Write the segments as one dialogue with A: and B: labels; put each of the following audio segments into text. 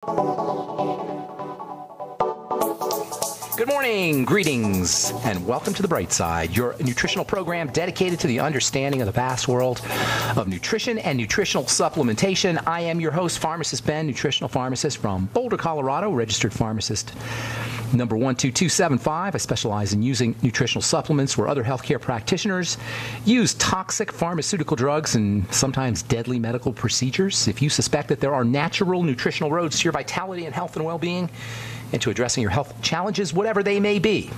A: Good morning, greetings, and welcome to The Bright Side, your nutritional program dedicated to the understanding of the vast world of nutrition and nutritional supplementation. I am your host, Pharmacist Ben, nutritional pharmacist from Boulder, Colorado, registered pharmacist number 12275. I specialize in using nutritional supplements where other healthcare practitioners use toxic pharmaceutical drugs and sometimes deadly medical procedures. If you suspect that there are natural nutritional roads to your vitality and health and well-being, and to addressing your health challenges, whatever they may be,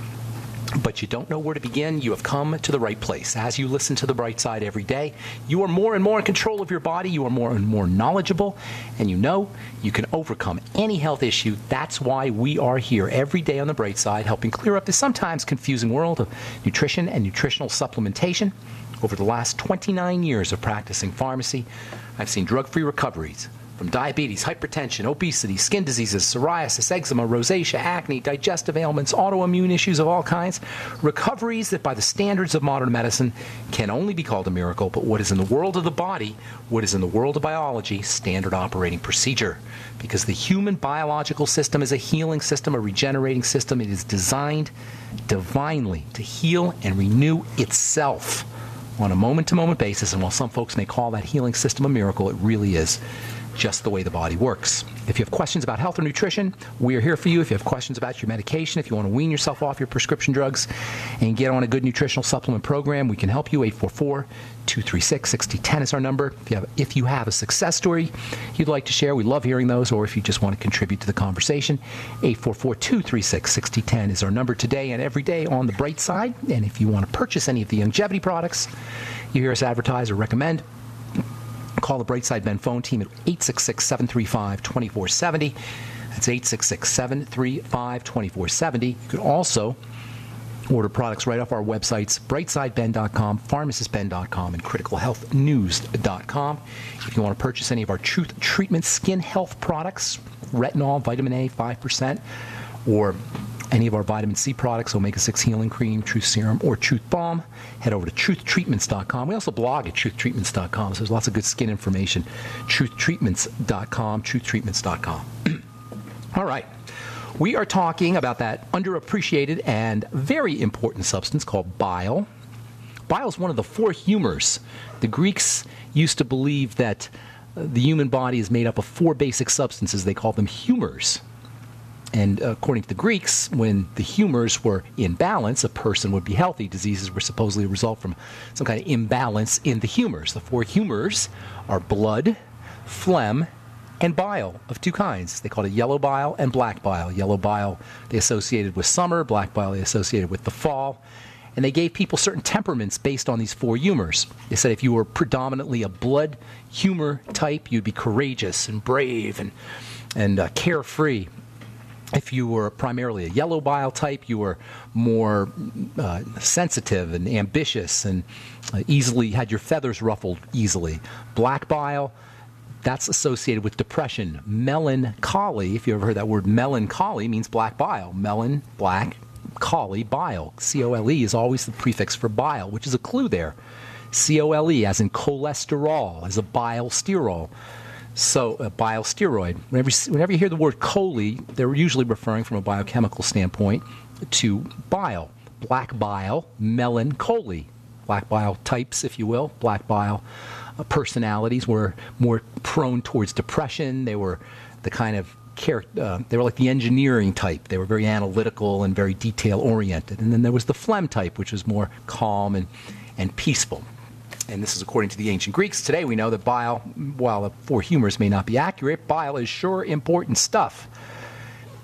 A: but you don't know where to begin, you have come to the right place. As you listen to The Bright Side every day, you are more and more in control of your body, you are more and more knowledgeable, and you know you can overcome any health issue. That's why we are here every day on The Bright Side, helping clear up the sometimes confusing world of nutrition and nutritional supplementation. Over the last 29 years of practicing pharmacy, I've seen drug-free recoveries from diabetes, hypertension, obesity, skin diseases, psoriasis, eczema, rosacea, acne, digestive ailments, autoimmune issues of all kinds. Recoveries that by the standards of modern medicine can only be called a miracle, but what is in the world of the body, what is in the world of biology, standard operating procedure. Because the human biological system is a healing system, a regenerating system. It is designed divinely to heal and renew itself on a moment-to-moment basis. And while some folks may call that healing system a miracle, it really is just the way the body works. If you have questions about health or nutrition, we are here for you. If you have questions about your medication, if you want to wean yourself off your prescription drugs and get on a good nutritional supplement program, we can help you. 844-236-6010 is our number. If you have a success story you'd like to share, we love hearing those, or if you just want to contribute to the conversation, 844-236-6010 is our number today and every day on The Bright Side. And if you want to purchase any of the longevity products you hear us advertise or recommend, call the Brightside Ben phone team at 866-735-2470. That's 866-735-2470. You can also order products right off our websites, brightsideben.com, pharmacistben.com, and criticalhealthnews.com. If you want to purchase any of our Truth Treatment skin health products, retinol, vitamin A, 5%, or any of our vitamin C products, Omega-6 Healing Cream, Truth Serum, or Truth Balm, head over to truthtreatments.com. We also blog at truthtreatments.com, so there's lots of good skin information. Truthtreatments.com, truthtreatments.com. All right. We are talking about that underappreciated and very important substance called bile. Bile is one of the four humors. The Greeks used to believe that the human body is made up of four basic substances. They called them humors. And according to the Greeks, when the humors were in balance, a person would be healthy. Diseases were supposedly a result from some kind of imbalance in the humors. The four humors are blood, phlegm, and bile of two kinds. They called it yellow bile and black bile. Yellow bile they associated with summer, black bile they associated with the fall. And they gave people certain temperaments based on these four humors. They said if you were predominantly a blood humor type, you'd be courageous and brave and carefree. If you were primarily a yellow bile type, you were more sensitive and ambitious and easily had your feathers ruffled easily. Black bile, that's associated with depression. Melancholy, if you ever heard that word melancholy, means black bile. Melon, black, choly, bile. C-O-L-E is always the prefix for bile, which is a clue there. C-O-L-E, as in cholesterol, as a bile sterol. So, a bile steroid. Whenever you hear the word choly, they're usually referring from a biochemical standpoint to bile. Black bile, melancholy. Black bile types, if you will. Black bile personalities were more prone towards depression. They were the kind of they were like the engineering type. They were very analytical and very detail-oriented. And then there was the phlegm type, which was more calm and peaceful. And this is according to the ancient Greeks. Today we know that bile, while the four humors may not be accurate, bile is sure important stuff.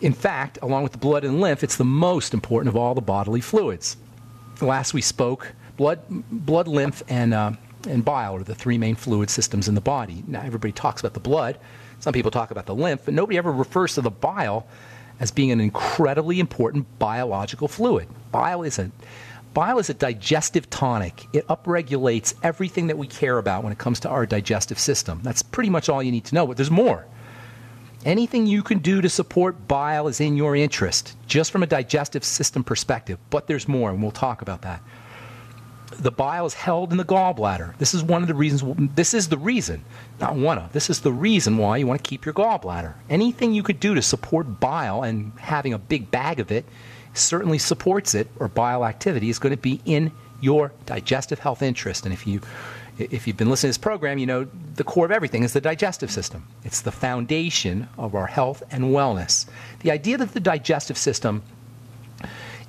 A: In fact, along with the blood and lymph, it's the most important of all the bodily fluids. Last we spoke, blood, lymph, and bile are the three main fluid systems in the body. Now everybody talks about the blood. Some people talk about the lymph, but nobody ever refers to the bile as being an incredibly important biological fluid. Bile is a digestive tonic. It upregulates everything that we care about when it comes to our digestive system. That's pretty much all you need to know, but there's more. Anything you can do to support bile is in your interest, just from a digestive system perspective, but there's more, and we'll talk about that. The bile is held in the gallbladder. This is one of the reasons. This is the reason, not one of. This is the reason why you want to keep your gallbladder. Anything you could do to support bile, and having a big bag of it certainly supports it, or bile activity, is going to be in your digestive health interest. And if you've been listening to this program, you know the core of everything is the digestive system. It's the foundation of our health and wellness. The idea that the digestive system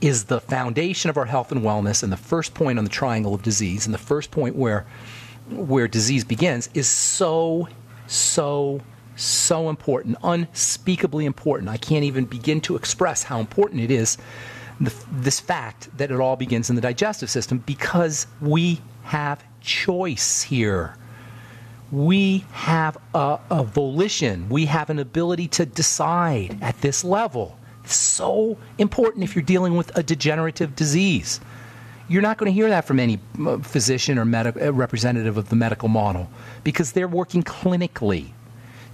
A: is the foundation of our health and wellness, and the first point on the triangle of disease, and the first point where disease begins, is so important, unspeakably important. I can't even begin to express how important it is, this fact that it all begins in the digestive system, because we have choice here. We have a volition. We have an ability to decide at this level. So important if you're dealing with a degenerative disease. You're not going to hear that from any physician or representative of the medical model, because they're working clinically.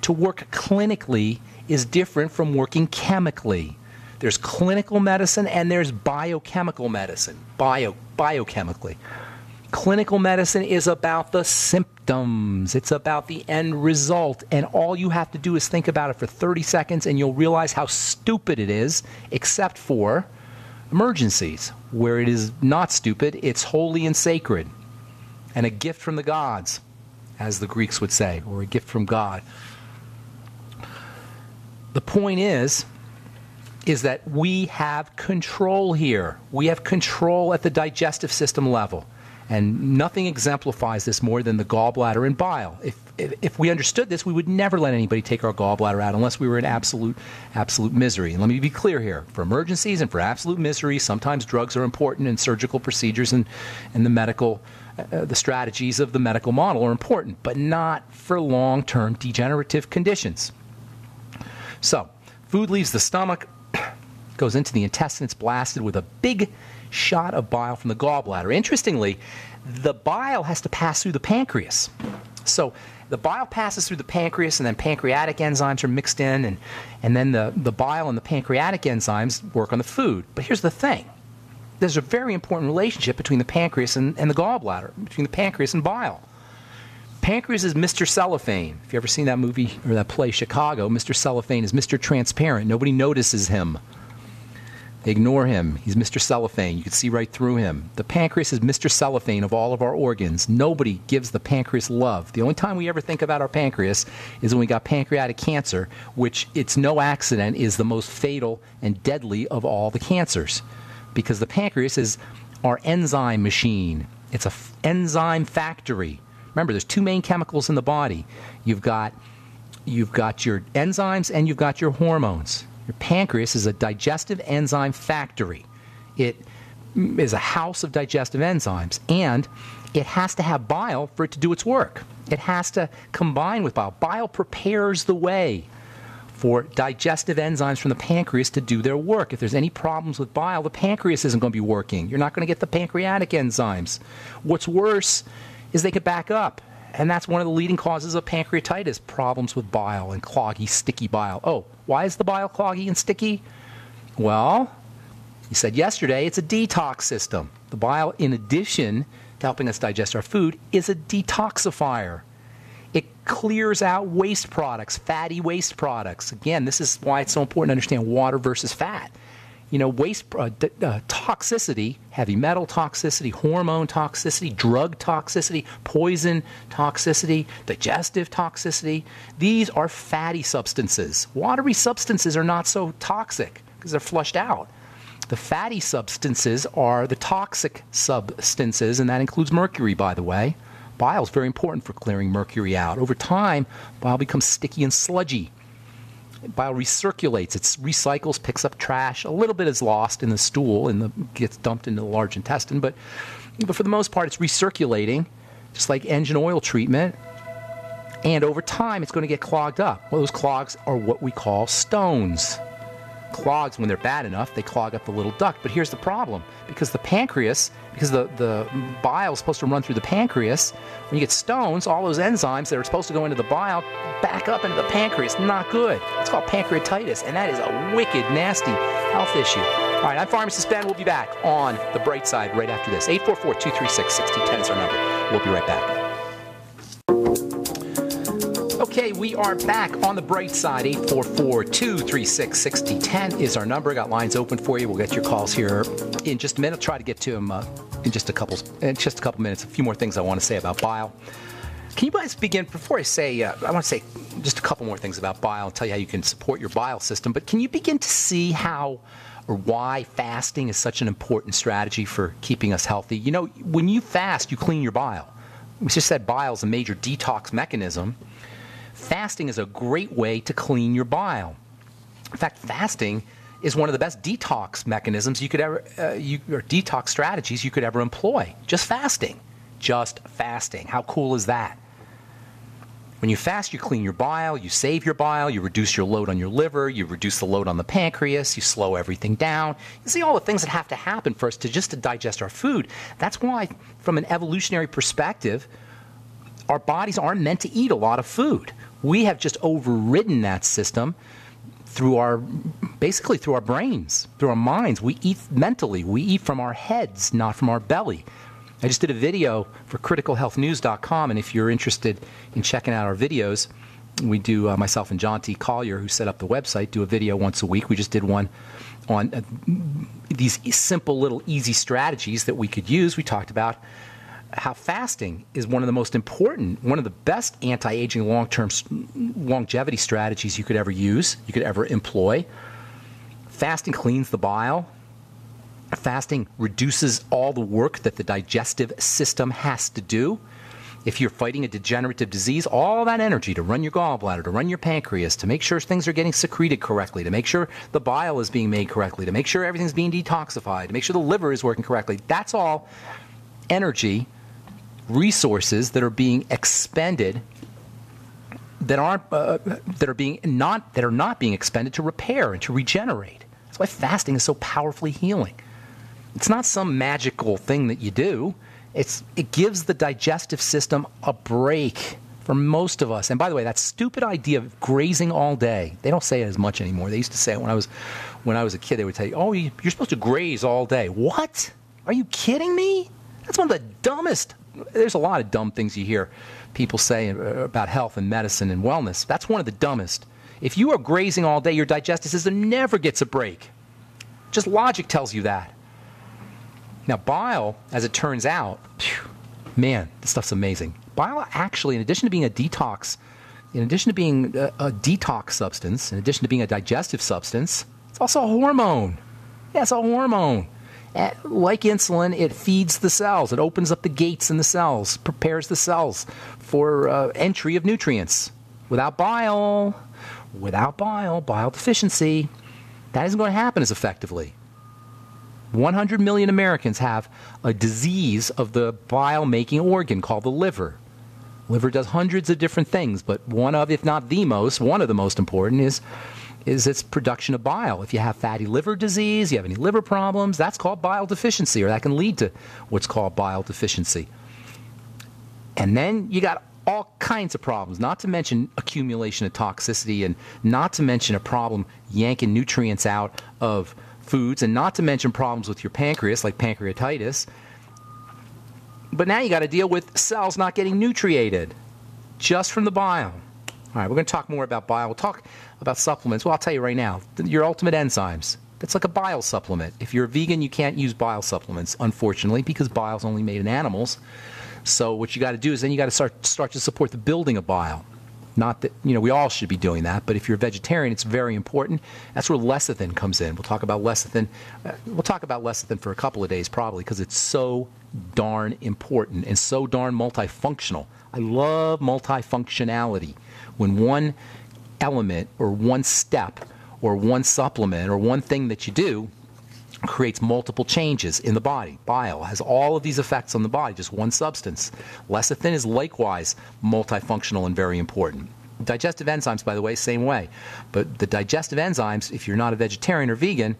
A: To work clinically is different from working chemically. There's clinical medicine and there's biochemical medicine, biochemically. Clinical medicine is about the symptoms. It's about the end result. And all you have to do is think about it for 30 seconds and you'll realize how stupid it is, except for emergencies, where it is not stupid. It's holy and sacred and a gift from the gods, as the Greeks would say, or a gift from God. The point is that we have control here. We have control at the digestive system level. And nothing exemplifies this more than the gallbladder and bile. If we understood this, we would never let anybody take our gallbladder out unless we were in absolute misery. And let me be clear here. For emergencies and for absolute misery, sometimes drugs are important, and surgical procedures and the medical, the strategies of the medical model are important, but not for long-term degenerative conditions. So, food leaves the stomach, goes into the intestine, it's blasted with a big shot of bile from the gallbladder. Interestingly, the bile has to pass through the pancreas. So the bile passes through the pancreas, and then pancreatic enzymes are mixed in, and then the bile and the pancreatic enzymes work on the food. But here's the thing. There's a very important relationship between the pancreas and the gallbladder, between the pancreas and bile. Pancreas is Mr. Cellophane. If you've ever seen that movie or that play, Chicago, Mr. Cellophane is Mr. Transparent. Nobody notices him. They ignore him. He's Mr. Cellophane. You can see right through him. The pancreas is Mr. Cellophane of all of our organs. Nobody gives the pancreas love. The only time we ever think about our pancreas is when we got pancreatic cancer, which, it's no accident, is the most fatal and deadly of all the cancers, because the pancreas is our enzyme machine. It's an enzyme factory. Remember, there's two main chemicals in the body. You've got your enzymes and you've got your hormones. Your pancreas is a digestive enzyme factory. It is a house of digestive enzymes, and it has to have bile for it to do its work. It has to combine with bile. Bile prepares the way for digestive enzymes from the pancreas to do their work. If there's any problems with bile, the pancreas isn't going to be working. You're not going to get the pancreatic enzymes. What's worse is they could back up. And that's one of the leading causes of pancreatitis, problems with bile and cloggy, sticky bile. Oh, why is the bile cloggy and sticky? Well, you said yesterday it's a detox system. The bile, in addition to helping us digest our food, is a detoxifier. It clears out waste products, fatty waste products. Again, this is why it's so important to understand water versus fat. You know, waste toxicity, heavy metal toxicity, hormone toxicity, drug toxicity, poison toxicity, digestive toxicity. These are fatty substances. Watery substances are not so toxic because they're flushed out. The fatty substances are the toxic substances, and that includes mercury, by the way. Bile is very important for clearing mercury out. Over time, bile becomes sticky and sludgy. Bile recirculates, it recycles, picks up trash. A little bit is lost in the stool and gets dumped into the large intestine, but for the most part, it's recirculating, just like engine oil treatment. And over time, it's going to get clogged up. Well, those clogs are what we call stones. clogs, when they're bad enough, they clog up the little duct. But here's the problem. Because the pancreas, because the bile is supposed to run through the pancreas, when you get stones, all those enzymes that are supposed to go into the bile back up into the pancreas. Not good. It's called pancreatitis, and that is a wicked, nasty health issue. All right, I'm Pharmacist Ben. We'll be back on the bright side right after this. 844-236-6010 is our number. We'll be right back. Okay, we are back on the bright side. 844-236-6010 is our number. Got lines open for you. We'll get your calls here in just a minute. I'll try to get to them in just a couple minutes. A few more things I want to say about bile. Can you guys begin, before I say, I want to say just a couple more things about bile and tell you how you can support your bile system, but can you begin to see how or why fasting is such an important strategy for keeping us healthy? You know, when you fast, you clean your bile. We just said bile is a major detox mechanism. Fasting is a great way to clean your bile. In fact, fasting is one of the best detox mechanisms you could ever, or detox strategies you could ever employ. Just fasting. Just fasting. How cool is that? When you fast, you clean your bile, you save your bile, you reduce your load on your liver, you reduce the load on the pancreas, you slow everything down. You see all the things that have to happen for us to digest our food. That's why, from an evolutionary perspective, our bodies aren't meant to eat a lot of food. We have just overridden that system basically through our brains, through our minds. We eat mentally. We eat from our heads, not from our belly. I just did a video for criticalhealthnews.com, and if you're interested in checking out our videos, we do, myself and John T. Collier, who set up the website, do a video once a week. We just did one on these simple little easy strategies that we could use. We talked about how fasting is one of the most important, one of the best anti-aging long-term longevity strategies you could ever use, you could ever employ. Fasting cleans the bile. Fasting reduces all the work that the digestive system has to do. If you're fighting a degenerative disease, all that energy to run your gallbladder, to run your pancreas, to make sure things are getting secreted correctly, to make sure the bile is being made correctly, to make sure everything's being detoxified, to make sure the liver is working correctly, that's all energy, resources that are being expended that are not being expended to repair and to regenerate. That's why fasting is so powerfully healing. It's not some magical thing that you do. It gives the digestive system a break for most of us. And by the way, that stupid idea of grazing all day, they don't say it as much anymore. They used to say it when I was a kid. They would tell you, oh, you're supposed to graze all day. What? Are you kidding me? That's one of the dumbest. There's a lot of dumb things you hear people say about health and medicine and wellness. That's one of the dumbest. If you are grazing all day, your digestive system never gets a break. Just logic tells you that. Now, bile, as it turns out, man, this stuff's amazing. Bile actually, in addition to being a detox substance, in addition to being a digestive substance, it's also a hormone. Yeah, it's a hormone. Like insulin, it feeds the cells. It opens up the gates in the cells, prepares the cells for entry of nutrients. Without bile deficiency, that isn't going to happen as effectively. 100 million Americans have a disease of the bile-making organ called the liver. Liver does hundreds of different things, but one of the most important is its production of bile. If you have fatty liver disease, you have any liver problems, that's called bile deficiency, or that can lead to what's called bile deficiency. And then you got all kinds of problems, not to mention accumulation of toxicity, and not to mention a problem yanking nutrients out of foods, and not to mention problems with your pancreas, like pancreatitis. But now you got to deal with cells not getting nutriated just from the bile. All right, we're going to talk more about bile. We'll talk about supplements. Well, I'll tell you right now, your ultimate enzymes. That's like a bile supplement. If you're a vegan, you can't use bile supplements, unfortunately, because bile is only made in animals. So what you got to do is then you got to start to support the building of bile. Not that, we all should be doing that, but if you're a vegetarian, it's very important. That's where lecithin comes in. We'll talk about lecithin. For a couple of days probably, because it's so darn important and so darn multifunctional. I love multifunctionality. When one element or one step or one supplement or one thing that you do creates multiple changes in the body. Bile has all of these effects on the body, just one substance. Lecithin is likewise multifunctional and very important. Digestive enzymes, by the way, same way. But the digestive enzymes, if you're not a vegetarian or vegan,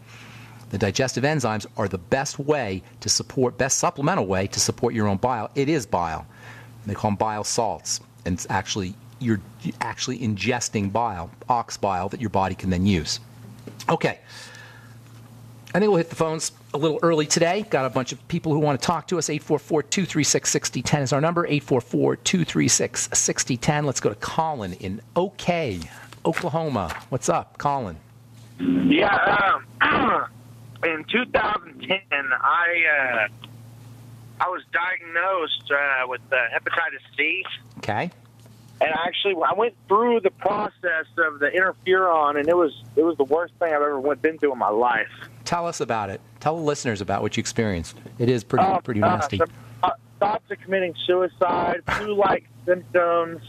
A: the digestive enzymes are the best supplemental way to support your own bile. It is bile. They call them bile salts. And it's you're actually ingesting bile, ox bile, that your body can then use. Okay. I think we'll hit the phones a little early today. Got a bunch of people who want to talk to us. 844-236-6010 is our number. 844-236-6010. Let's go to Colin in OK, Oklahoma. What's up, Colin?
B: Yeah, in 2010, I was diagnosed with hepatitis C.
A: Okay.
B: And I went through the process of the interferon, and it was the worst thing I've ever been through in my life.
A: Tell us about it. Tell the listeners about what you experienced. It is pretty nasty.
B: Thoughts of committing suicide, flu-like symptoms.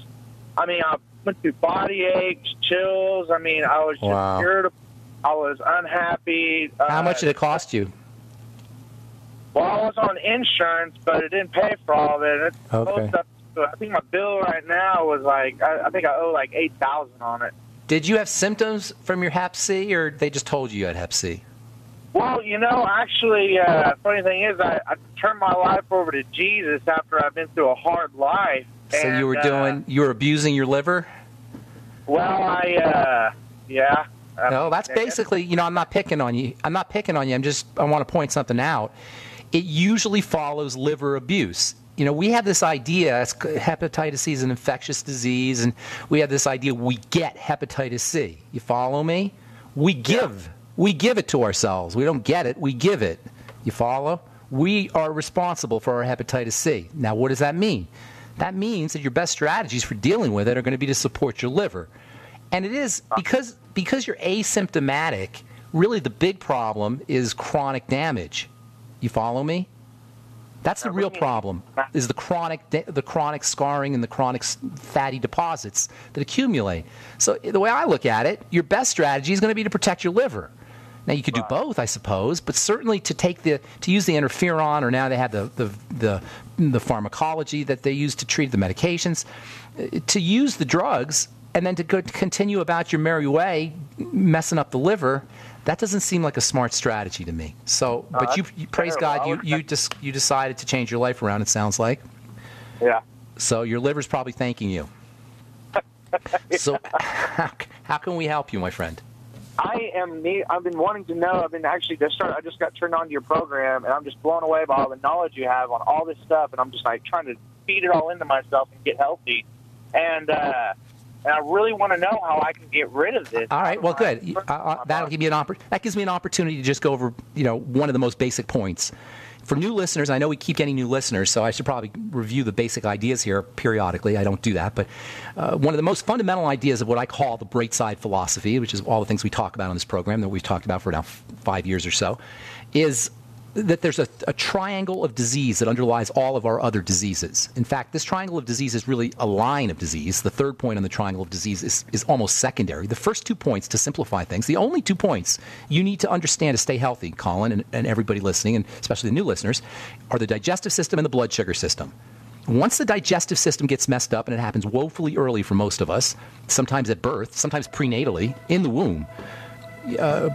B: I mean, I went through body aches, chills. I mean, I was just irritable. I was unhappy.
A: How much did it cost you?
B: Well, I was on insurance, but it didn't pay for all of it. It's
A: okay.
B: I think my bill right now was like, I think I owe like $8,000 on it.
A: Did you have symptoms from your Hep C, or they just told you had Hep C?
B: Well, actually, funny thing is, I turned my life over to Jesus after I've been through a hard life.
A: So and, you were abusing your liver?
B: Well, yeah.
A: No, that's basically, I'm not picking on you. I want to point something out. It usually follows liver abuse. We have this idea, hepatitis C is an infectious disease, and we have this idea we get hepatitis C. You follow me? We give it to ourselves. We don't get it, we give it. You follow? We are responsible for our hepatitis C. Now, what does that mean? That means that your best strategies for dealing with it are going to be to support your liver. And it is, because you're asymptomatic, really the big problem is chronic damage. You follow me? That's the real problem, is the chronic scarring and the chronic fatty deposits that accumulate. So the way I look at it, your best strategy is going to be to protect your liver. Now you could do both, I suppose, but certainly to use the interferon, or now they have the pharmacology that they use to treat the medications, to use the drugs and then to continue about your merry way, messing up the liver. That doesn't seem like a smart strategy to me. So, but you praise God, you decided to change your life around. It sounds like. Yeah. So your liver's probably thanking you. So, how can we help you, my friend?
B: I've been wanting to know. I just got turned on to your program, and I'm just blown away by all the knowledge you have on all this stuff. And I'm just like trying to feed it all into myself and get healthy. And I really want to know how I can get rid of this.
A: All right, well, good. That gives me an opportunity to just go over, one of the most basic points. For new listeners, I know we keep getting new listeners, so I should probably review the basic ideas here periodically. I don't do that, but one of the most fundamental ideas of what I call the bright side philosophy, which is all the things we talk about on this program that we've talked about for now 5 years or so, is that there's a triangle of disease that underlies all of our other diseases. In fact, this triangle of disease is really a line of disease. The third point on the triangle of disease is almost secondary. The first 2 points, to simplify things, the only 2 points you need to understand to stay healthy, Colin, and everybody listening, and especially the new listeners, are the digestive system and the blood sugar system. Once the digestive system gets messed up, and it happens woefully early for most of us, sometimes at birth, sometimes prenatally, in the womb,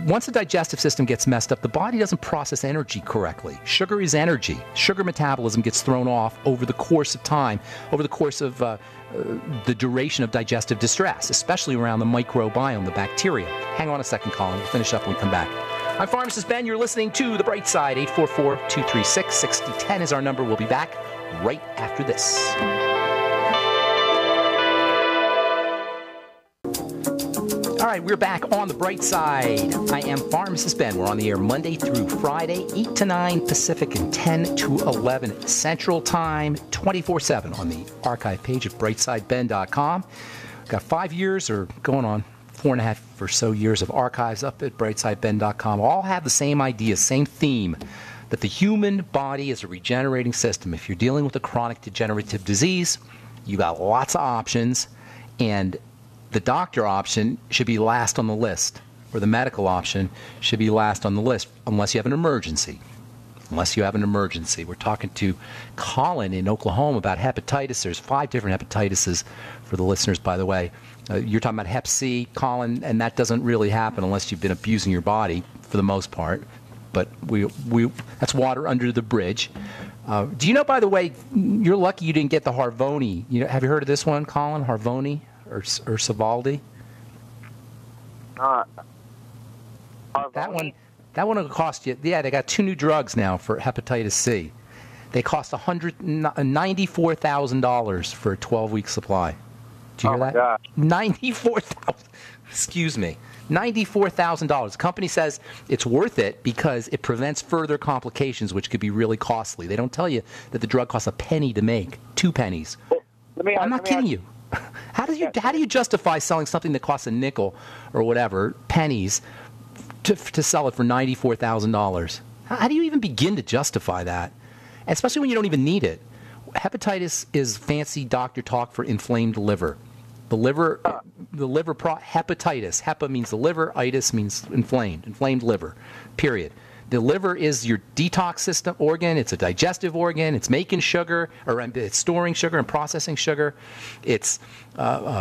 A: once the digestive system gets messed up, the body doesn't process energy correctly. Sugar is energy. Sugar metabolism gets thrown off over the course of time, over the course of the duration of digestive distress, especially around the microbiome, the bacteria. Hang on a second, Colin. We'll finish up when we come back. I'm Pharmacist Ben. You're listening to The Bright Side. 844-236-6010 is our number. We'll be back right after this. All right, we're back on The Bright Side. I am Pharmacist Ben. We're on the air Monday through Friday, 8 to 9 Pacific and 10 to 11 Central Time, 24/7 on the archive page at brightsideben.com. Got 5 years, or going on 4.5 or so years of archives up at brightsideben.com. All have the same idea, same theme, that the human body is a regenerating system. If you're dealing with a chronic degenerative disease, you got lots of options, and the doctor option should be last on the list, or the medical option should be last on the list, unless you have an emergency. We're talking to Colin in Oklahoma about hepatitis. There's 5 different hepatitises for the listeners, by the way. You're talking about Hep C, Colin, and that doesn't really happen unless you've been abusing your body for the most part. But that's water under the bridge. Do you know, by the way, you're lucky you didn't get the Harvoni. Have you heard of this one, Colin? Harvoni or Sovaldi?
B: Harvoni?
A: That one will cost you. Yeah, they got 2 new drugs now for hepatitis C. They cost $94,000 for a 12-week supply. Do you hear that?
B: God.
A: $94,000. Excuse me. $94,000. The company says it's worth it because it prevents further complications, which could be really costly. They don't tell you that the drug costs a penny to make, 2 pennies. I'm not kidding you. How do you justify selling something that costs a nickel or whatever, pennies, to sell it for $94,000? How do you even begin to justify that? Especially when you don't even need it. Hepatitis is fancy doctor talk for inflamed liver. Hepatitis. Hepa means the liver, itis means inflamed liver, period. The liver is your detox system organ. It's a digestive organ. It's making sugar, or it's storing sugar and processing sugar. It's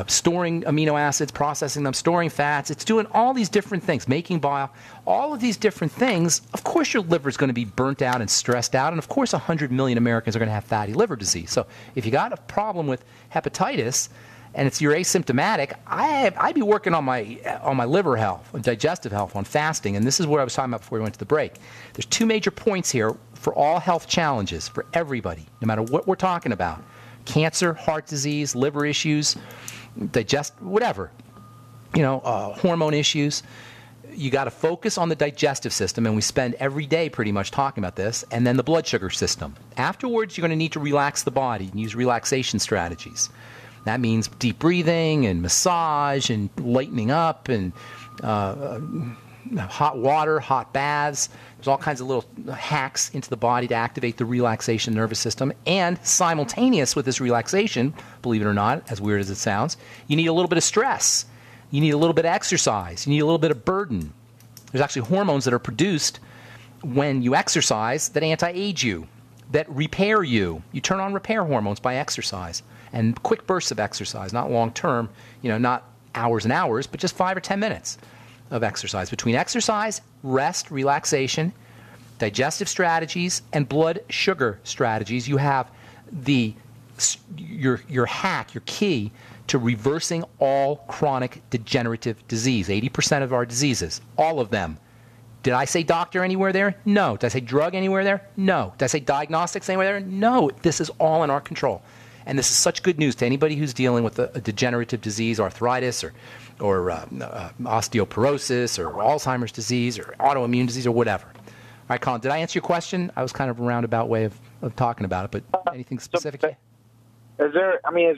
A: storing amino acids, processing them, storing fats. It's doing all these different things, making bile. All of these different things, of course your liver is going to be burnt out and stressed out, and of course 100 million Americans are going to have fatty liver disease. So if you got a problem with hepatitis, and you're asymptomatic, I'd be working on my liver health, on digestive health, on fasting. And this is what I was talking about before we went to the break. There's 2 major points here for all health challenges, for everybody, no matter what we're talking about. Cancer, heart disease, liver issues, whatever. Hormone issues. You got to focus on the digestive system, and we spend every day pretty much talking about this, and then the blood sugar system. Afterwards, you're going to need to relax the body and use relaxation strategies. That means deep breathing and massage and lightening up and hot water, hot baths. There's all kinds of little hacks into the body to activate the relaxation nervous system. And simultaneous with this relaxation, believe it or not, as weird as it sounds, you need a little bit of stress. You need a little bit of exercise. You need a little bit of burden. There's actually hormones that are produced when you exercise that anti-age you, that repair you. You turn on repair hormones by exercise. And quick bursts of exercise, not long term, not hours and hours, but just 5 or 10 minutes of exercise. Between exercise, rest, relaxation, digestive strategies, and blood sugar strategies, you have your hack, your key to reversing all chronic degenerative disease. 80% of our diseases, all of them. Did I say doctor anywhere there? No. Did I say drug anywhere there? No. Did I say diagnostics anywhere there? No. This is all in our control. And this is such good news to anybody who's dealing with a degenerative disease, arthritis, or osteoporosis, or Alzheimer's disease, or autoimmune disease, or whatever. All right, Colin, did I answer your question? I was kind of a roundabout way of talking about it, but anything specific?
B: Is there any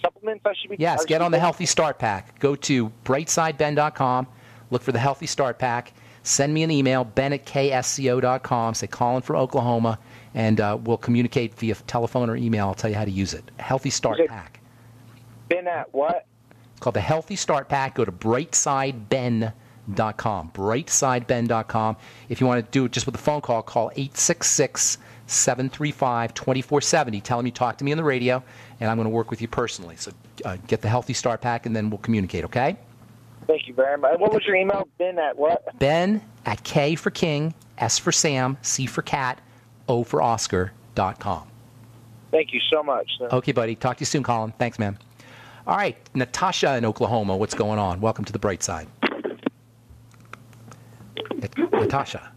B: supplements I should be?
A: Yes, get on the Healthy Start Pack. Go to brightsideben.com, look for the Healthy Start Pack. Send me an email, ben@ksco.com. Say Colin for Oklahoma. And we'll communicate via telephone or email. I'll tell you how to use it. Healthy Start Pack.
B: Ben at what?
A: It's called the Healthy Start Pack. Go to brightsideben.com. Brightsideben.com. If you want to do it just with a phone call, call 866-735-2470. Tell them you talked to me on the radio, and I'm going to work with you personally. So get the Healthy Start Pack, and then we'll communicate, okay?
B: Thank you very much. What was your email? Ben at what?
A: Ben at K for King, S for Sam, C for Cat, O for Oscar.com.
B: Thank you so much, sir.
A: Okay, buddy. Talk to you soon, Colin. Thanks, man. All right, Natasha in Oklahoma. What's going on? Welcome to the bright side. Natasha.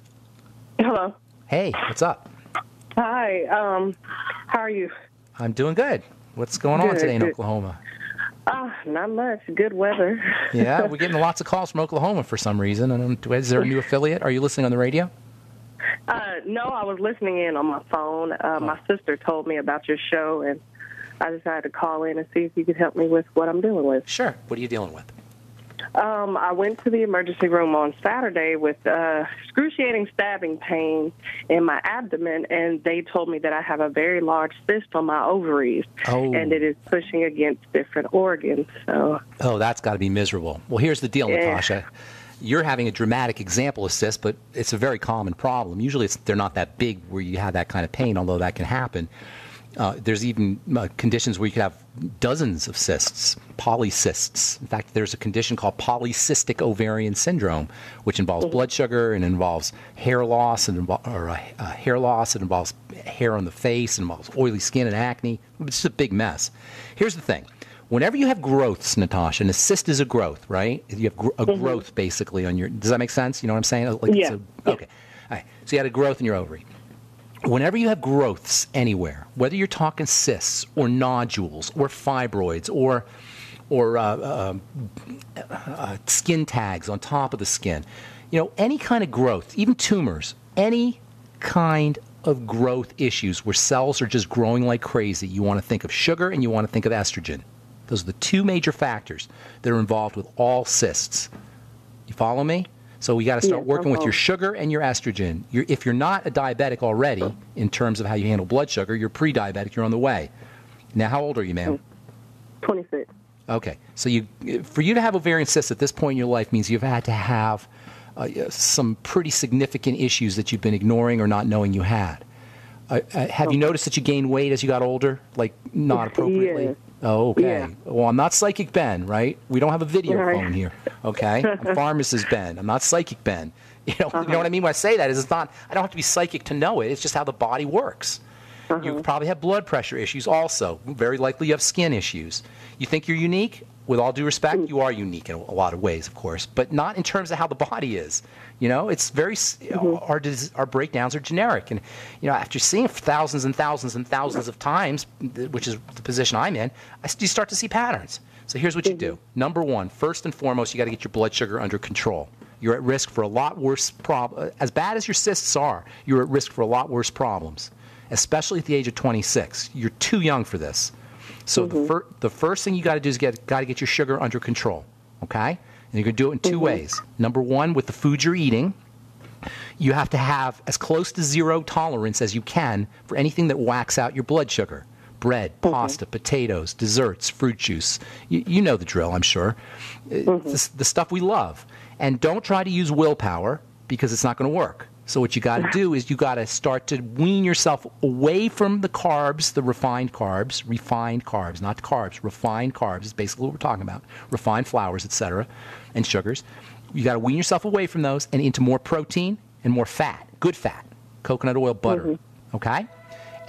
C: Hello.
A: Hey, what's up?
C: Hi. How are you?
A: I'm doing good. What's going on today in Oklahoma?
C: Not much. Good weather.
A: Yeah, we're getting lots of calls from Oklahoma for some reason. Is there a new affiliate? Are you listening on the radio?
C: No, I was listening in on my phone. My sister told me about your show, and I decided to call in and see if you could help me with what I'm dealing with.
A: Sure. What are you dealing with?
C: I went to the emergency room on Saturday with excruciating stabbing pain in my abdomen, and they told me that I have a very large cyst on my ovaries, and it is pushing against different organs. So. Oh,
A: that's got to be miserable. Well, here's the deal, Natasha. You're having a dramatic example of cyst, but it's a very common problem. Usually they're not that big where you have that kind of pain, although that can happen. There's even conditions where you could have dozens of cysts, polycysts. In fact, there's a condition called polycystic ovarian syndrome, which involves blood sugar and involves hair loss and hair loss. It involves hair on the face. It involves oily skin and acne. It's just a big mess. Here's the thing. Whenever you have growths, Natasha, and a cyst is a growth, right? You have a growth basically on your. Does that make sense? You know what I'm saying? Like
C: yeah.
A: Okay. All right. So you had a growth in your ovary. Whenever you have growths anywhere, whether you're talking cysts or nodules or fibroids or skin tags on top of the skin, any kind of growth, even tumors, any kind of growth issues where cells are just growing like crazy, you want to think of sugar and you want to think of estrogen. Those are the two major factors that are involved with all cysts. You follow me? So we got to start working with your sugar and your estrogen. If you're not a diabetic already, in terms of how you handle blood sugar, you're pre-diabetic. You're on the way. Now, how old are you, ma'am?
C: 26.
A: Okay. So for you to have ovarian cysts at this point in your life means you've had to have some pretty significant issues that you've been ignoring or not knowing you had. Have you noticed that you gained weight as you got older, like not appropriately?
C: Yeah.
A: Oh, okay.
C: Yeah.
A: Well, I'm not Psychic Ben, right? We don't have a video phone here, okay? I'm Pharmacist Ben. I'm not Psychic Ben. You know what I mean when I say that? It's not. I don't have to be psychic to know it. It's just how the body works. You probably have blood pressure issues also. Very likely you have skin issues. You think you're unique? With all due respect, you are unique in a lot of ways, of course, but not in terms of how the body is. It's very our breakdowns are generic, and after seeing thousands and thousands and thousands of times, which is the position I'm in, you start to see patterns. So here's what you do. Number one, first and foremost, you got to get your blood sugar under control. You're at risk for a lot worse as bad as your cysts are. You're at risk for a lot worse problems, especially at the age of 26. You're too young for this. So the first thing you got to do is got to get your sugar under control, okay? And you're going to do it in two ways. Number one, with the food you're eating, you have to have as close to zero tolerance as you can for anything that whacks out your blood sugar. Bread, pasta, potatoes, desserts, fruit juice. You know the drill, I'm sure. The stuff we love. And don't try to use willpower because it's not going to work. So what you got to do is you got to start to wean yourself away from the carbs, the refined carbs, not carbs, refined carbs is basically what we're talking about, refined flours, etc., and sugars. You got to wean yourself away from those and into more protein and more fat, good fat, coconut oil, butter, okay?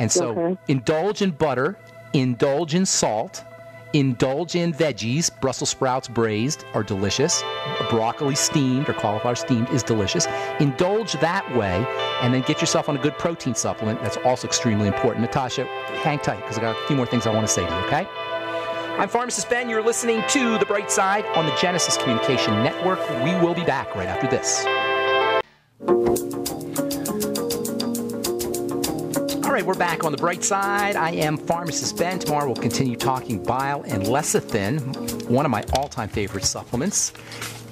A: And so indulge in butter, indulge in salt, indulge in veggies. Brussels sprouts braised are delicious. Broccoli steamed or cauliflower steamed is delicious. Indulge that way, and then get yourself on a good protein supplement. That's also extremely important. Natasha, hang tight because I got a few more things I want to say to you, okay? I'm Pharmacist Ben. You're listening to The Bright Side on the Genesis Communication Network. We will be back right after this. All right, we're back on The Bright Side. I am Pharmacist Ben. Tomorrow we'll continue talking bile and lecithin, one of my all-time favorite supplements,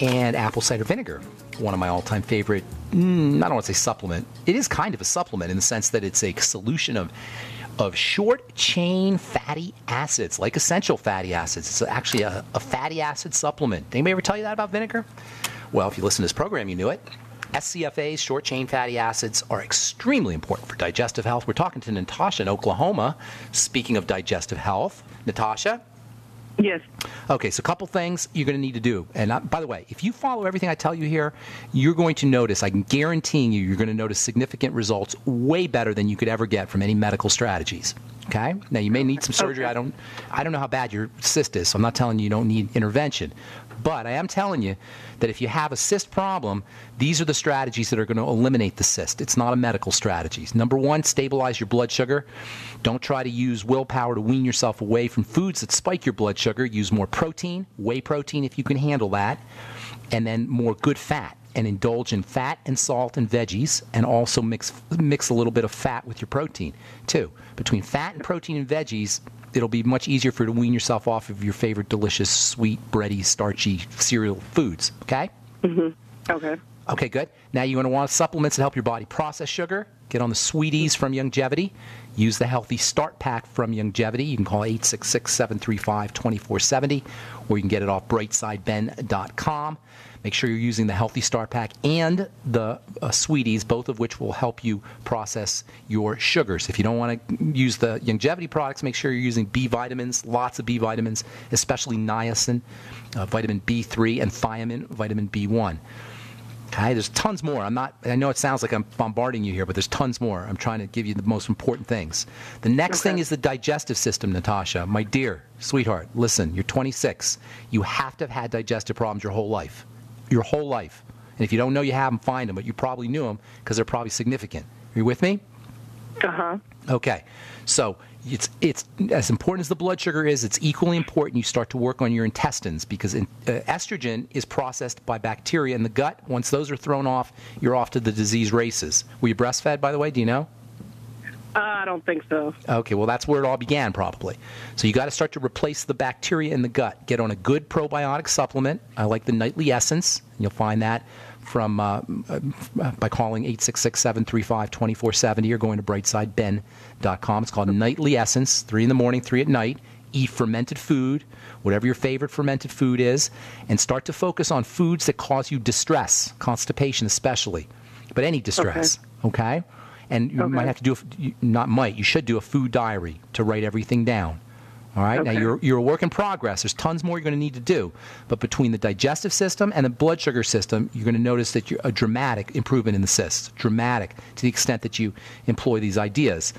A: and apple cider vinegar, one of my all-time favorite, I don't want to say supplement. It is kind of a supplement in the sense that it's a solution of short-chain fatty acids, like essential fatty acids. It's actually a fatty acid supplement. Did anybody ever tell you that about vinegar? Well, if you listen to this program, you knew it. SCFAs, short-chain fatty acids, are extremely important for digestive health. We're talking to Natasha in Oklahoma. Speaking of digestive health, Natasha?
C: Yes.
A: Okay, so a couple things you're going to need to do. And by the way, if you follow everything I tell you here, you're going to notice, I'm guaranteeing you're going to notice significant results way better than you could ever get from any medical strategies. Okay? Now, you may need some surgery. I don't know how bad your cyst is, so I'm not telling you don't need intervention. But I am telling you that if you have a cyst problem, these are the strategies that are going to eliminate the cyst. It's not a medical strategy. Number one, stabilize your blood sugar. Don't try to use willpower to wean yourself away from foods that spike your blood sugar. Use more protein, whey protein if you can handle that, and then more good fat. And indulge in fat and salt and veggies, and also mix a little bit of fat with your protein, too. Between fat and protein and veggies, it'll be much easier for you to wean yourself off of your favorite delicious, sweet, bready, starchy cereal foods, okay?
C: Okay.
A: Okay, good. Now you're going to want supplements that help your body process sugar. Get on the Sweeties from Youngevity. Use the Healthy Start Pack from Youngevity. You can call 866-735-2470, or you can get it off brightsideben.com. Make sure you're using the Healthy Start Pack and the Sweeties, both of which will help you process your sugars. If you don't want to use the longevity products, make sure you're using B vitamins, lots of B vitamins, especially niacin, vitamin B3, and thiamine, vitamin B1. Okay, there's tons more. I know it sounds like I'm bombarding you here, but there's tons more. I'm trying to give you the most important things. The next thing is the digestive system, Natasha. My dear sweetheart, listen, you're 26. You have to have had digestive problems your whole life. Your whole life. And if you don't know you have them, find them, but you probably knew them because they're probably significant. Are you with me?
C: Uh-huh.
A: Okay. So it's as important as the blood sugar is, it's equally important you start to work on your intestines because estrogen is processed by bacteria in the gut. Once those are thrown off, you're off to the disease races. Were you breastfed, by the way? Do you know?
C: I don't think so.
A: Okay, well, that's where it all began, probably. So you got to start to replace the bacteria in the gut. Get on a good probiotic supplement. I like the Nightly Essence. You'll find that from by calling 866-735-2470 or going to brightsideben.com. It's called Nightly Essence, 3 in the morning, 3 at night. Eat fermented food, whatever your favorite fermented food is, and start to focus on foods that cause you distress, constipation especially, but any distress, okay? And you might have to do, you should do a food diary to write everything down. All right?
C: Okay.
A: Now, you're a work in progress. There's tons more you're going to need to do. But between the digestive system and the blood sugar system, you're going to notice that you're a dramatic improvement in the cysts. Dramatic, to the extent that you employ these ideas.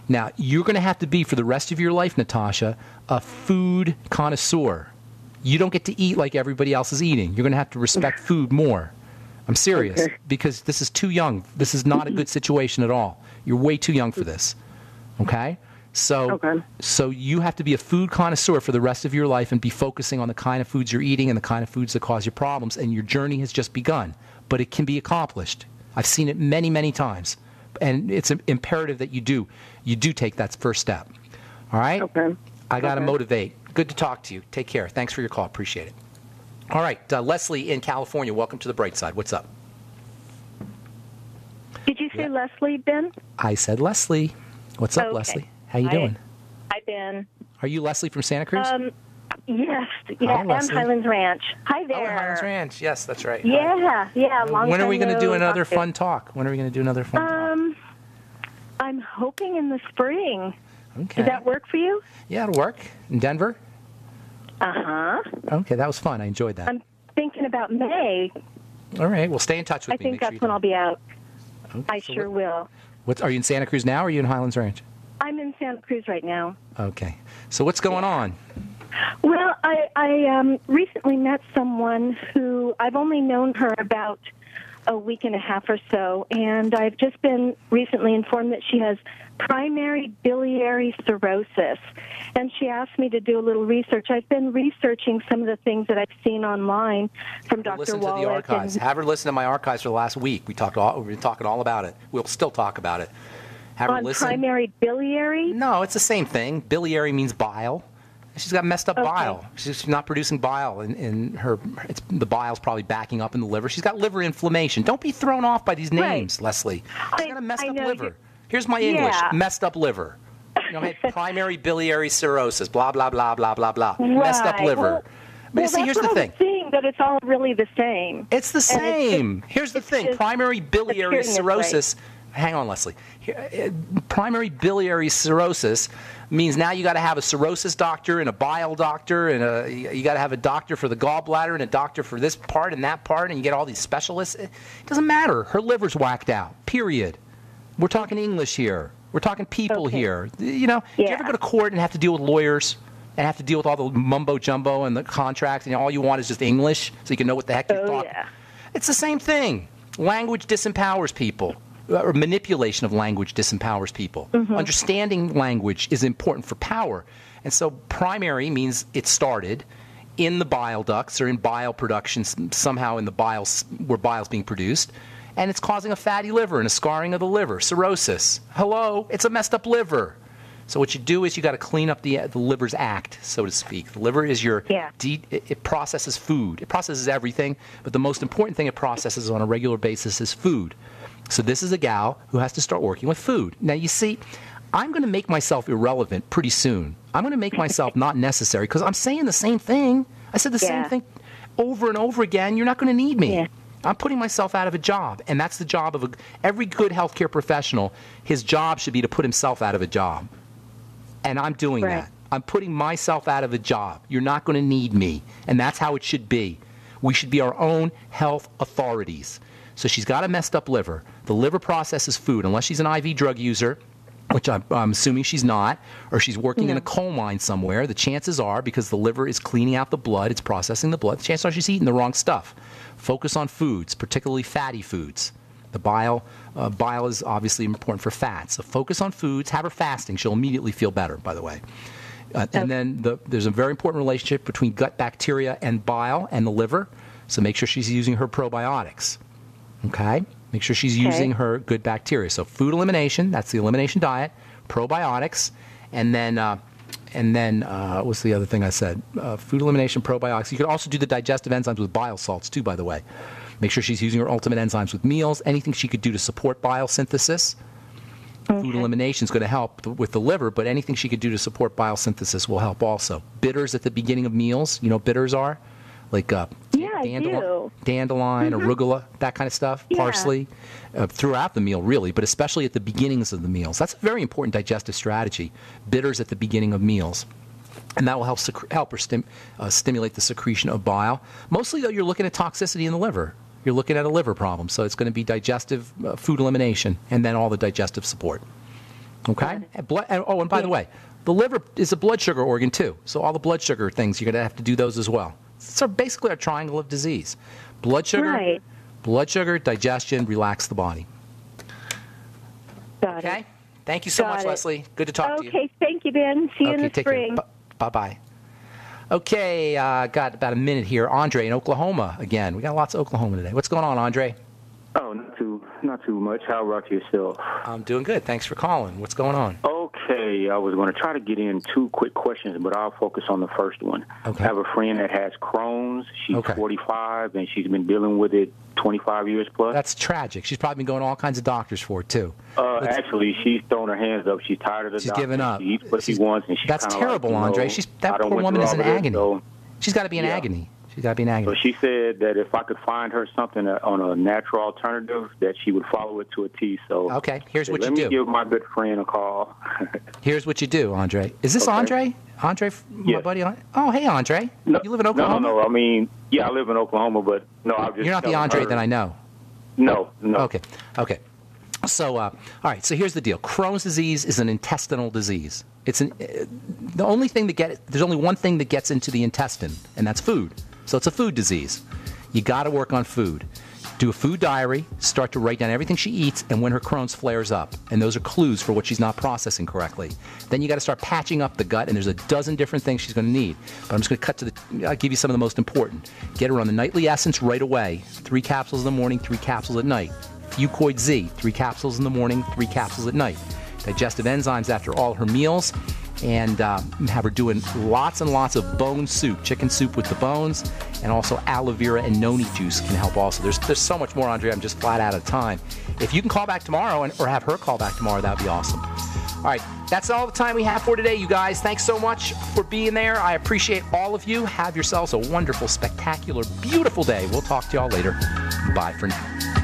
A: Now, you're going to have to be, for the rest of your life, Natasha, a food connoisseur. You don't get to eat like everybody else is eating. You're going to have to respect food more. I'm serious, because this is too young. This is not a good situation at all. You're way too young for this, okay? So you have to be a food connoisseur for the rest of your life and be focusing on the kind of foods you're eating and the kind of foods that cause you problems, and your journey has just begun. But it can be accomplished. I've seen it many, many times, and it's imperative that you do take that first step, all right?
C: Okay.
A: I got to motivate. Good to talk to you. Take care. Thanks for your call. Appreciate it. All right, Leslie in California, welcome to the Bright Side. What's up?
D: Did you say Leslie, Ben?
A: I said Leslie. What's up, Leslie? How you doing?
D: Hi, Ben.
A: Are you Leslie from Santa Cruz?
D: Yes,
A: Hi,
D: and
A: Leslie.
D: Highlands Ranch. Hi there.
A: Oh, Highlands Ranch. Yes, that's right.
D: Yeah. Long
A: When are we
D: time
A: going to do
D: no
A: another
D: talk.
A: fun talk? When are we going to do another fun talk?
D: I'm hoping in the spring.
A: Okay.
D: Does that work for you?
A: Yeah, it'll work. In Denver?
D: Uh-huh.
A: Okay, that was fun. I enjoyed that.
D: I'm thinking about May.
A: All right, well, stay in touch with
D: I
A: me.
D: think
A: Make sure
D: that's
A: you
D: when
A: do.
D: I'll be out.
A: Okay,
D: I
A: so
D: sure will.
A: Are you in Santa Cruz now, or are you in Highlands Ranch?
D: I'm in Santa Cruz right now.
A: Okay. So what's going on?
D: Well, I recently met someone who I've only known her about a week and a half or so, and I've just been recently informed that she has primary biliary cirrhosis. And she asked me to do a little research. I've been researching some of the things that I've seen online from Dr.
A: Listen to the
D: Wallach.
A: archives. Have her listen to my archives for the last week. We've been talking all about it. We'll still talk about it. Have her
D: On
A: listen.
D: primary biliary?
A: No, it's the same thing. Biliary means bile. She's got messed up bile. She's not producing bile in her. The bile's probably backing up in the liver. She's got liver inflammation. Don't be thrown off by these names, Leslie. She's got a messed up liver. Here's my English: messed up liver. Primary biliary cirrhosis. Blah blah blah blah blah blah.
D: Right.
A: Messed up liver.
D: Well,
A: See, here's the thing.
D: Seeing that it's all really the same.
A: It's the same. Here's the thing. Primary biliary cirrhosis. Hang on, Leslie. Primary biliary cirrhosis means now you got to have a cirrhosis doctor and a bile doctor, and you got to have a doctor for the gallbladder and a doctor for this part and that part, and you get all these specialists. It doesn't matter. Her liver's whacked out. Period. We're talking English here. We're talking people here. Do you ever go to court and have to deal with lawyers and have to deal with all the mumbo jumbo and the contracts, and all you want is just English so you can know what the heck you're talking? It's the same thing. Language disempowers people. Or manipulation of language disempowers people. Understanding language is important for power. And so primary means it started in the bile ducts or in bile production, somehow in the biles, where bile's being produced, and it's causing a fatty liver and a scarring of the liver, cirrhosis. Hello, it's a messed up liver. So what you do is you got to clean up the liver's act, so to speak. The liver is it processes food. It processes everything, but the most important thing it processes on a regular basis is food. So this is a gal who has to start working with food. Now, you see, I'm going to make myself irrelevant pretty soon. I'm going to make myself not necessary because I'm saying the same thing. I said the same thing. over and over again, you're not going to need me.
D: Yeah.
A: I'm putting myself out of a job, and that's the job of every good healthcare professional. His job should be to put himself out of a job, and I'm doing that. I'm putting myself out of a job. You're not going to need me, and that's how it should be. We should be our own health authorities. So she's got a messed up liver. The liver processes food, unless she's an IV drug user, which I'm assuming she's not, or she's working in a coal mine somewhere. The chances are, because the liver is cleaning out the blood, it's processing the blood, the chances are she's eating the wrong stuff. Focus on foods, particularly fatty foods. The bile is obviously important for fats. So focus on foods. Have her fasting. She'll immediately feel better, by the way. And then there's a very important relationship between gut bacteria and bile and the liver. So make sure she's using her probiotics. Okay? Make sure she's using her good bacteria. So food elimination, that's the elimination diet, probiotics, and then what's the other thing I said? Food elimination, probiotics. You could also do the digestive enzymes with bile salts too, by the way. Make sure she's using her ultimate enzymes with meals. Anything she could do to support bile synthesis. Food elimination is going to help with the liver, but anything she could do to support bile synthesis will help also. Bitters at the beginning of meals. You know what bitters are? Like dandelion, arugula, that kind of stuff, parsley, throughout the meal, really, but especially at the beginnings of the meals. That's a very important digestive strategy, bitters at the beginning of meals. And that will help her stimulate the secretion of bile. Mostly, though, you're looking at toxicity in the liver. You're looking at a liver problem, so it's going to be digestive food elimination and then all the digestive support. Okay? And by the way, the liver is a blood sugar organ, too, so all the blood sugar things, you're going to have to do those as well. So basically our triangle of disease. Blood sugar, digestion, relax the body.
D: Got it.
A: Thank you so much, Leslie. Good to talk to you.
D: Okay, thank you, Ben. See you in the spring.
A: Bye-bye. Okay, got about a minute here. Andre in Oklahoma again. We got lots of Oklahoma today. What's going on, Andre?
E: Oh, not too much. How about yourself?
A: I'm doing good. Thanks for calling. What's going on?
E: Okay, I was going to try to get in 2 quick questions, but I'll focus on the first one.
A: Okay.
E: I have a friend that has Crohn's. She's 45, and she's been dealing with it 25 years plus.
A: That's tragic. She's probably been going to all kinds of doctors for it, too.
E: Actually, she's thrown her hands up. She's tired of the doctor.
A: She's given up.
E: She eats what she wants, and she's
A: That's terrible,
E: like,
A: Andre. That poor woman is in agony. She's got to be in agony. She's got to be in agony.
E: So she said that if I could find her something on a natural alternative, that she would follow it to a T. So
A: okay, here's what you do.
E: Let me give my good friend a call.
A: Here's what you do, Andre. Is this Andre? Andre, my buddy? Oh, hey, Andre.
E: No,
A: you live in Oklahoma?
E: No. I mean, yeah, I live in Oklahoma, but no, I'm just.
A: You're not the Andre that I know.
E: No.
A: Okay. So, all right. So here's the deal. Crohn's disease is an intestinal disease. There's only one thing that gets into the intestine, and that's food. So it's a food disease. You got to work on food. Do a food diary. Start to write down everything she eats and when her Crohn's flares up. And those are clues for what she's not processing correctly. Then you got to start patching up the gut, and there's a dozen different things she's going to need. But I'm just going to I'll give you some of the most important. Get her on the nightly essence right away. 3 capsules in the morning, 3 capsules at night. Fucoid Z, 3 capsules in the morning, 3 capsules at night. Digestive enzymes after all her meals. And have her doing lots and lots of bone soup, chicken soup with the bones, and also aloe vera and noni juice can help also. There's so much more, Andre. I'm just flat out of time. If you can call back tomorrow or have her call back tomorrow, that would be awesome. All right, that's all the time we have for today, you guys. Thanks so much for being there. I appreciate all of you. Have yourselves a wonderful, spectacular, beautiful day. We'll talk to y'all later. Bye for now.